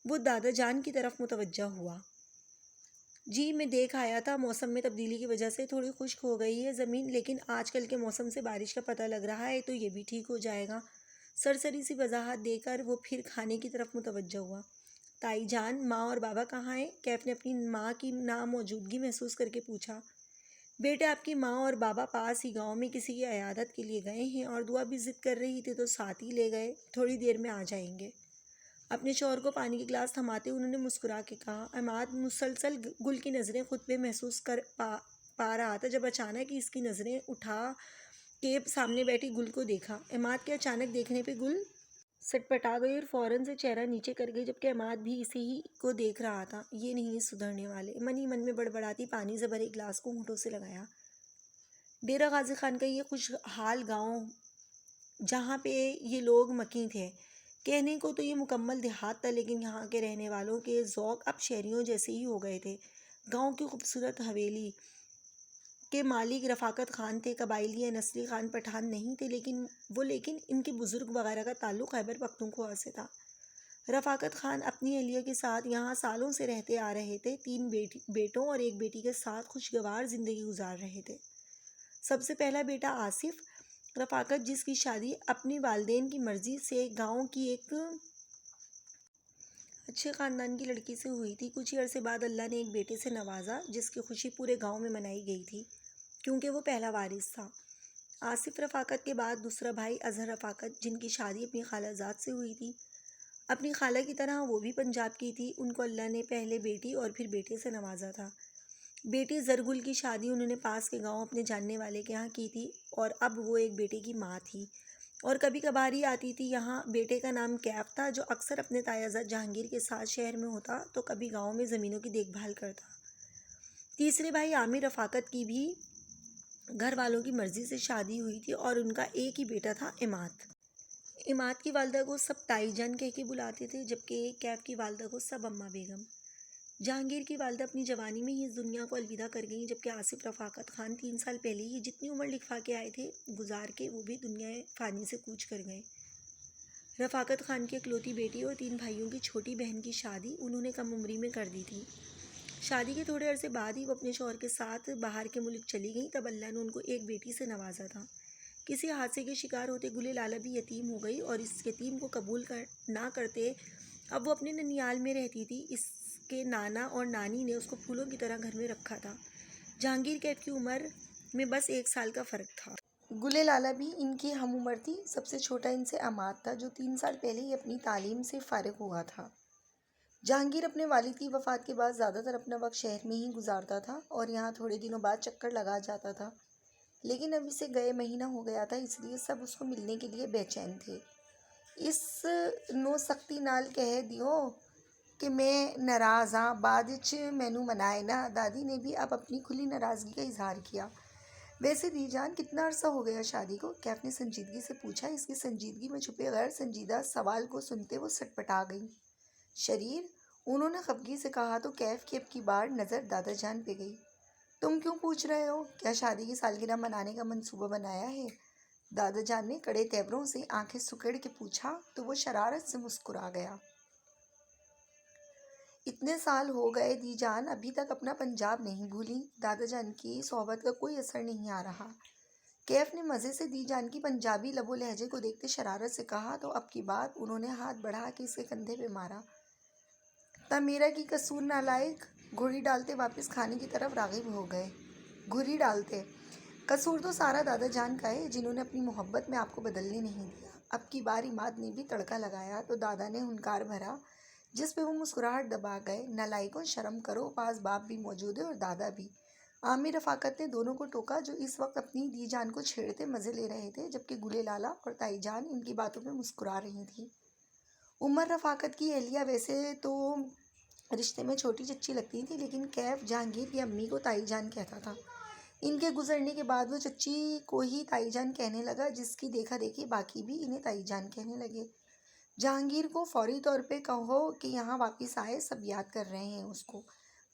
وہ دادا جان کی طرف متوجہ ہوا۔ جی میں دیکھ آیا تھا، موسم میں تبدیلی کی وجہ سے تھوڑی خشک ہو گئی ہے زمین، لیکن آج کل کے موسم سے بارش کا پتہ لگ رہا ہے تو یہ بھی ٹھیک ہو جائے گا۔ سرسری سی وضاحت دے کر وہ پھر کھانے کی طرف متوجہ ہوا۔ تائی جان، ماں اور بابا کہاں ہیں؟ کیف نے اپنی ماں کی ناموجودگی محسوس کر کے پوچھا۔ بیٹے آپ کی ماں اور بابا پاس ہی گاؤں میں کسی کی عیادت کے لیے گئے ہیں، اور دعا بھی ضد کر رہی تھی تو ساتھ ہی لے گئے، تھوڑی دیر میں آ جائیں گے۔ اپنے شوہر کو پانی کی گلاس تھماتے انہوں نے مسکرا کے کہا۔ عماد مسلسل گل کی نظریں خود پہ محسوس کر پا رہا تھا جب اچانک اس کی نظریں اٹھا کے سامنے بیٹھی گل کو دیکھا۔ عماد کے اچانک دیکھنے پہ گل سٹپٹا گئی اور فوراً سے چہرہ نیچے کر گئی، جبکہ عماد بھی اسی ہی کو دیکھ رہا تھا۔ یہ نہیں سدھرنے والے، من ہی من میں بڑبڑاتی پانی سے بھرے گلاس کو ہونٹوں سے لگایا۔ ڈیرہ غازی خان کا یہ خوشحال گاؤں جہاں پہ یہ لوگ مکیں تھے، کہنے کو تو یہ مکمل دیہات تھا، لیکن یہاں کے رہنے والوں کے ذوق اب شہریوں جیسے ہی ہو گئے تھے۔ گاؤں کی خوبصورت حویلی کے مالک رفاقت خان تھے، قبائلی یا نسلی خان پٹھان نہیں تھے، لیکن ان کے بزرگ وغیرہ کا تعلق خیبر پختونخوا سے تھا۔ رفاقت خان اپنی اہلیہ کے ساتھ یہاں سالوں سے رہتے آ رہے تھے، 3 بیٹوں اور 1 بیٹی کے ساتھ خوشگوار زندگی گزار رہے تھے۔ سب سے پہلا بیٹا آصف رفاقت، جس کی شادی اپنے والدین کی مرضی سے گاؤں کی ایک اچھے خاندان کی لڑکی سے ہوئی تھی۔ کچھ ہی عرصے بعد اللہ نے ایک بیٹے سے نوازا، جس کی خوشی پورے گاؤں میں منائی گئی تھی، کیونکہ وہ پہلا وارث تھا۔ آصف رفاقت کے بعد دوسرا بھائی اظہر رفاقت، جن کی شادی اپنی خالہ زاد سے ہوئی تھی۔ اپنی خالہ کی طرح وہ بھی پنجاب کی تھی، ان کو اللہ نے پہلے بیٹی اور پھر بیٹے سے نوازا تھا۔ بیٹی زرگل کی شادی انہوں نے پاس کے گاؤں اپنے جاننے والے کے ہاں کی تھی، اور اب وہ ایک بیٹے کی ماں تھی اور کبھی کبھار ہی آتی تھی یہاں۔ بیٹے کا نام کیف تھا، جو اکثر اپنے تایازد جہانگیر کے ساتھ شہر میں ہوتا تو کبھی گاؤں میں زمینوں کی دیکھ بھال کرتا۔ تیسرے بھائی عامر رفاقت کی بھی گھر والوں کی مرضی سے شادی ہوئی تھی اور ان کا ایک ہی بیٹا تھا، عماد۔ عماد کی والدہ کو سب تائی جان کہہ کے بلاتے تھے، جبکہ کیف کی والدہ کو سب اماں بیگم۔ جہانگیر کی والدہ اپنی جوانی میں ہی اس دنیا کو الوداع کر گئیں، جبکہ آصف رفاقت خان 3 سال پہلے ہی جتنی عمر لکھوا کے آئے تھے گزار کے وہ بھی دنیا فانی سے کوچ کر گئے۔ رفاقت خان کی اکلوتی بیٹی اور 3 بھائیوں کی چھوٹی بہن کی شادی انہوں نے کم عمری میں کر دی تھی۔ شادی کے تھوڑے عرصے بعد ہی وہ اپنے شوہر کے ساتھ باہر کے ملک چلی گئیں، تب اللہ نے ان کو ایک بیٹی سے نوازا تھا۔ کسی حادثے کے شکار ہوتے گلے لالا بھی یتیم ہو گئی، اور اس یتیم کو قبول نہ کرتے اب وہ اپنے ننیال میں رہتی تھی۔ اس کے نانا اور نانی نے اس کو پھولوں کی طرح گھر میں رکھا تھا۔ جہانگیر کیف کی عمر میں بس 1 سال کا فرق تھا۔ گلے لالا بھی ان کی ہم عمر تھی۔ سب سے چھوٹا ان سے عماد تھا، جو 3 سال پہلے ہی اپنی تعلیم سے فارغ ہوا تھا۔ جہانگیر اپنے والد کی وفات کے بعد زیادہ تر اپنا وقت شہر میں ہی گزارتا تھا اور یہاں تھوڑے دنوں بعد چکر لگا جاتا تھا، لیکن اب اسے گئے مہینہ ہو گیا تھا، اس لیے سب اس کو ملنے کے لیے بے چین تھے۔ اس نو سختی نال کہہ دیو کہ میں ناراض ہاں، بعد وچ مینوں منائے نا۔ دادی نے بھی اب اپنی کھلی ناراضگی کا اظہار کیا۔ ویسے دی جان کتنا عرصہ ہو گیا شادی کو؟ کیف نے سنجیدگی سے پوچھا۔ اس کی سنجیدگی میں چھپے غیر سنجیدہ سوال کو سنتے وہ سٹپٹا گئی۔ شریر، انہوں نے خفگی سے کہا تو کیف کی اب کی بار نظر دادا جان پہ گئی۔ تم کیوں پوچھ رہے ہو؟ کیا شادی کی سالگرہ منانے کا منصوبہ بنایا ہے؟ دادا جان نے کڑے تیوروں سے آنکھیں سکیڑ کے پوچھا تو وہ شرارت سے مسکرا گیا۔ اتنے سال ہو گئے دی جان ابھی تک اپنا پنجاب نہیں بھولی۔ دادا جان کی صحبت کا کوئی اثر نہیں آ رہا۔ کیف نے مزے سے دی جان کی پنجابی لب و لہجے کو دیکھتے شرارت سے کہا تو اب کی بار انہوں نے ہاتھ بڑھا کے اس کے کندھے پہ مارا۔ تا میرا کی قصور نالائق، گھوڑی ڈالتے واپس کھانے کی طرف راغب ہو گئے۔ گھوڑی ڈالتے؟ قصور تو سارا دادا جان کا ہے جنہوں نے اپنی محبت میں آپ کو بدلنے نہیں دیا۔ اب کی بار عماد نے بھی تڑکا لگایا تو دادا نے ہنکار بھرا جس پہ وہ مسکراہٹ دبا گئے۔ نالائکوں، شرم کرو، پاس باپ بھی موجود ہے اور دادا بھی۔ عامر رفاقت نے دونوں کو ٹوکا جو اس وقت اپنی دی جان کو چھیڑتے مزے لے رہے تھے جبکہ گلے لالا اور تائی جان ان کی باتوں پہ مسکرا رہی تھیں۔ عمر رفاقت کی اہلیہ ویسے تو رشتے میں چھوٹی چچی لگتی تھی لیکن کیف جہانگیر کی امی کو تائی جان کہتا تھا۔ ان کے گزرنے کے بعد وہ چچی کو ہی تائی جان کہنے لگا جس کی دیکھا دیکھی باقی بھی انہیں تائی جان کہنے لگے۔ جہانگیر کو فوری طور پہ کہو کہ یہاں واپس آئے، سب یاد کر رہے ہیں اس کو۔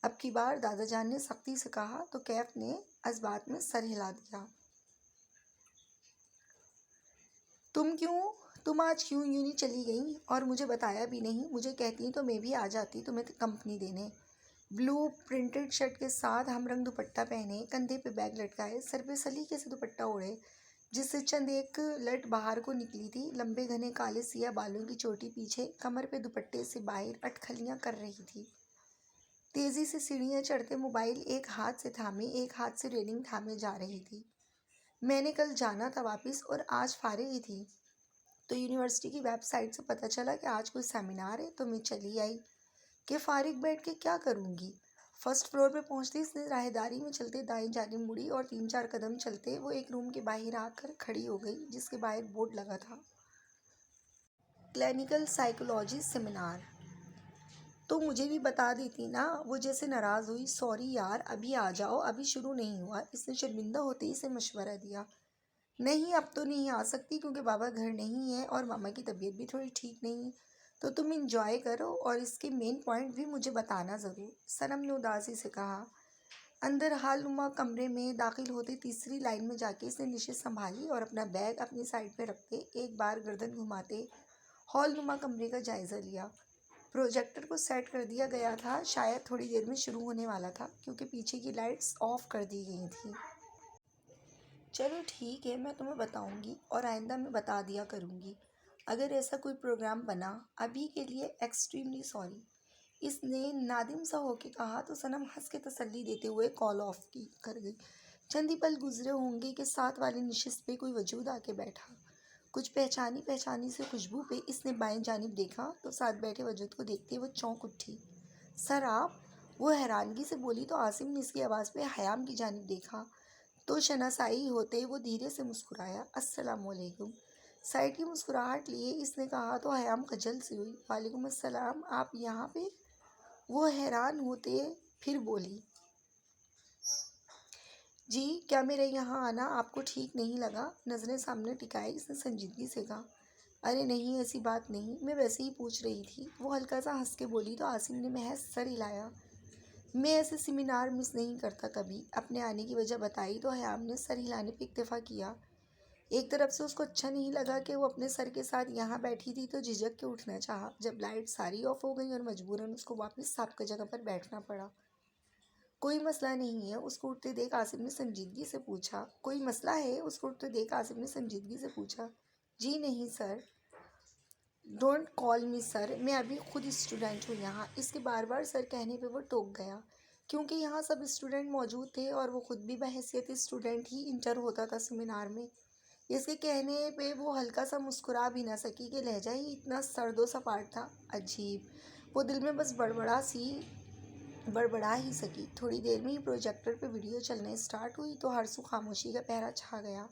اب کی بار دادا جان نے سختی سے کہا تو کیف نے اس بات میں سر ہلا دیا۔ تم آج کیوں یوں نہیں چلی گئیں اور مجھے بتایا بھی نہیں؟ مجھے کہتی تو میں بھی آ جاتی تمہیں کمپنی دینے۔ بلو پرنٹڈ شرٹ کے ساتھ ہم رنگ دوپٹہ پہنے، کندھے پہ بیگ لٹکائے، سر پہ سلیقے سے دوپٹہ اوڑھے جس سے چند ایک لٹ باہر کو نکلی تھی، لمبے گھنے کالے سیاہ بالوں کی چوٹی پیچھے کمر پہ دوپٹے سے باہر اٹکھلیاں کر رہی تھی۔ تیزی سے سیڑھیاں چڑھتے موبائل ایک ہاتھ سے تھامے ایک ہاتھ سے ریلنگ تھامے جا رہی تھی۔ میں نے کل جانا تھا واپس اور آج فارغ ہی تھی تو یونیورسٹی کی ویب سائٹ سے پتہ چلا کہ آج کوئی سیمینار ہے تو میں چلی آئی کہ فارغ بیٹھ کے کیا کروں گی۔ فرسٹ فلور پہ پہنچتے اس نے راہداری میں چلتے دائیں جانب مڑی اور 3-4 قدم چلتے وہ ایک روم کے باہر آ کر کھڑی ہو گئی جس کے باہر بورڈ لگا تھا، کلینیکل سائیکولوجی سیمینار۔ تو مجھے بھی بتا دیتی نا۔ وہ جیسے ناراض ہوئی۔ سوری یار، ابھی آ جاؤ، ابھی شروع نہیں ہوا۔ اس نے شرمندہ ہوتے ہی سے مشورہ دیا۔ نہیں اب تو نہیں آ سکتی کیونکہ بابا گھر نہیں ہے اور ماما کی طبیعت بھی تھوڑی ٹھیک نہیں، تو تم انجوائے کرو اور اس کے مین پوائنٹ بھی مجھے بتانا ضرور، صنم نے اداسی سے کہا۔ اندر ہال نما کمرے میں داخل ہوتے تیسری لائن میں جا کے اس نے نشست سنبھالی اور اپنا بیگ اپنی سائڈ پہ رکھتے ایک بار گردن گھماتے ہال نما کمرے کا جائزہ لیا۔ پروجیکٹر کو سیٹ کر دیا گیا تھا، شاید تھوڑی دیر میں شروع ہونے والا تھا کیونکہ پیچھے کی لائٹس آف کر دی گئی تھیں۔ چلو ٹھیک ہے، میں تمہیں بتاؤں گی اور آئندہ میں بتا دیا کروں گی اگر ایسا کوئی پروگرام بنا۔ ابھی کے لیے ایکسٹریملی سوری، اس نے نادم سا ہو کے کہا تو صنم ہنس کے تسلی دیتے ہوئے کال آف کر گئی۔ چند ہی پل گزرے ہوں گے کہ ساتھ والی نشست پہ کوئی وجود آ کے بیٹھا۔ کچھ پہچانی سے خوشبو پہ اس نے بائیں جانب دیکھا تو ساتھ بیٹھے وجود کو دیکھتے وہ چونک اٹھی۔ سر آپ؟ وہ حیرانگی سے بولی تو عاصم نے اس کی آواز پہ حیام کی جانب دیکھا تو شناسائی ہوتے وہ دھیرے سے مسکرایا۔ السلام علیکم۔ سائڈ کی مسکراہٹ لیے اس نے کہا تو حیام خجل سی ہوئی۔ وعلیکم السلام، آپ یہاں پہ؟ وہ حیران ہوتے پھر بولی، جی کیا میرا یہاں آنا آپ کو ٹھیک نہیں لگا؟ نظریں سامنے ٹکائے اس نے سنجیدگی سے کہا۔ ارے نہیں، ایسی بات نہیں، میں ویسے ہی پوچھ رہی تھی۔ وہ ہلکا سا ہنس کے بولی تو عاصم نے محض سر ہلایا۔ میں ایسے سیمینار مس نہیں کرتا کبھی۔ اپنے آنے کی وجہ بتائی تو حیام نے سر ہلانے پہ اکتفا کیا۔ ایک طرف سے اس کو اچھا نہیں لگا کہ وہ اپنے سر کے ساتھ یہاں بیٹھی تھی تو جھجک کے اٹھنا چاہا جب لائٹ ساری آف ہو گئی اور مجبوراً اس کو واپس سابقہ جگہ پر بیٹھنا پڑا۔ کوئی مسئلہ نہیں ہے؟ اس کو اٹھتے دیکھ عاصم نے سنجیدگی سے پوچھا۔ کوئی مسئلہ ہے؟ اس کو اٹھتے دیکھ عاصم نے سنجیدگی سے پوچھا۔ جی نہیں سر۔ ڈونٹ کال می سر، میں ابھی خود اسٹوڈنٹ ہوں یہاں۔ اس کے بار بار سر کہنے پہ وہ ٹوک گیا کیونکہ یہاں سب اسٹوڈنٹ موجود تھے اور وہ خود بھی بحیثیت اسٹوڈنٹ ہی انٹر ہوتا تھا سیمینار میں۔ اس کے کہنے پہ وہ ہلکا سا مسکرا بھی نہ سکی کہ لہجہ ہی اتنا سرد و سپاٹ تھا۔ عجیب، وہ دل میں بس بڑبڑا ہی سکی۔ تھوڑی دیر میں ہی پروجیکٹر پہ ویڈیو چلنے سٹارٹ ہوئی تو ہر سو خاموشی کا پہرا چھا گیا۔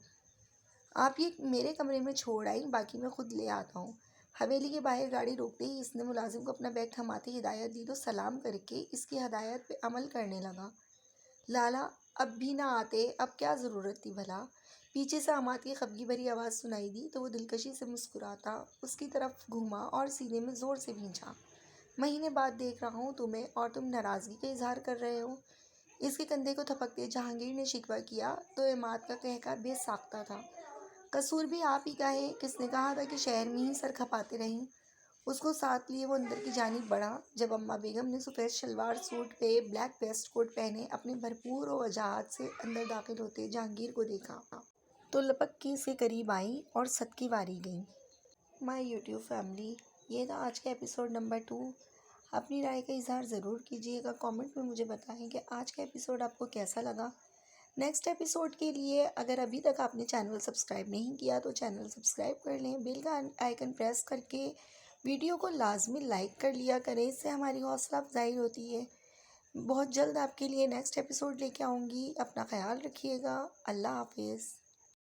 آپ یہ میرے کمرے میں چھوڑ آئیں، باقی میں خود لے آتا ہوں۔ حویلی کے باہر گاڑی روکتے ہی اس نے ملازم کو اپنا بیگ تھماتے ہدایت دی تو سلام کر کے اس کی ہدایت پہ عمل کرنے لگا۔ لالا اب بھی نہ آتے، اب کیا ضرورت تھی بھلا؟ پیچھے سے حماد کی خفگی بھری آواز سنائی دی تو وہ دلکشی سے مسکراتا اس کی طرف گھوما اور سینے میں زور سے بھینچا۔ مہینے بعد دیکھ رہا ہوں تمہیں اور تم ناراضگی کا اظہار کر رہے ہو۔ اس کے کندھے کو تھپکتے جہانگیر نے شکوہ کیا تو عماد کا کہکا بے ساختہ تھا۔ قصور بھی آپ ہی کا ہے، کس نے کہا تھا کہ شہر میں ہی سر کھپاتے رہیں؟ اس کو ساتھ لیے وہ اندر کی جانب بڑھا۔ جب اماں بیگم نے سفید شلوار سوٹ پہ بلیک ویسٹ کوٹ پہنے اپنے بھرپور وجاہت سے اندر داخل ہوتے جہانگیر کو دیکھا تو لپک کے سے قریب آئیں اور صدقے واری گئیں۔ مائی یوٹیوب فیملی، یہ تھا آج کا ایپیسوڈ نمبر 2۔ اپنی رائے کا اظہار ضرور کیجیے گا، کامنٹ میں مجھے بتائیں کہ آج کا ایپیسوڈ آپ کو کیسا لگا۔ نیکسٹ ایپیسوڈ کے لیے اگر ابھی تک آپ نے چینل سبسکرائب نہیں کیا تو چینل سبسکرائب کر لیں، بیل کا آئیکن پریس کر کے ویڈیو کو لازمی لائک کر لیا کریں، اس سے ہماری حوصلہ افزائی ہوتی ہے۔ بہت جلد آپ کے لیے نیکسٹ ایپیسوڈ لے کے آؤں گی، اپنا خیال رکھیے گا۔ اللہ حافظ۔